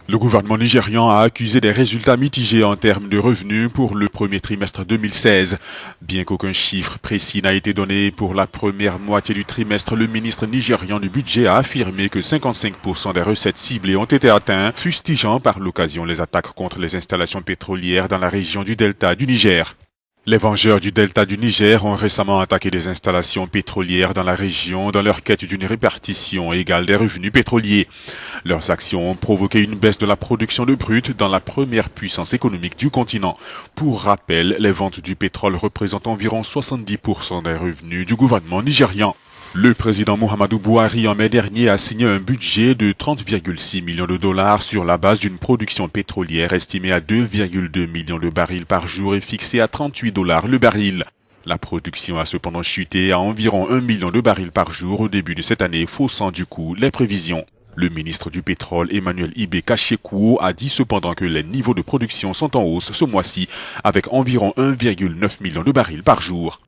Le gouvernement nigérian a accusé des résultats mitigés en termes de revenus pour le premier trimestre 2016. Bien qu'aucun chiffre précis n'a été donné pour la première moitié du trimestre, le ministre nigérian du budget a affirmé que 55% des recettes ciblées ont été atteintes, fustigeant par l'occasion les attaques contre les installations pétrolières dans la région du delta du Niger. Les vengeurs du delta du Niger ont récemment attaqué des installations pétrolières dans la région dans leur quête d'une répartition égale des revenus pétroliers. Leurs actions ont provoqué une baisse de la production de brut dans la première puissance économique du continent. Pour rappel, les ventes du pétrole représentent environ 70% des revenus du gouvernement nigérian. Le président Muhammadu Buhari en mai dernier a signé un budget de 30,6 millions de dollars sur la base d'une production pétrolière estimée à 2,2 millions de barils par jour et fixée à 38 dollars le baril. La production a cependant chuté à environ 1 million de barils par jour au début de cette année, faussant du coup les prévisions. Le ministre du pétrole Emmanuel Ibe Kachekuo a dit cependant que les niveaux de production sont en hausse ce mois-ci avec environ 1,9 million de barils par jour.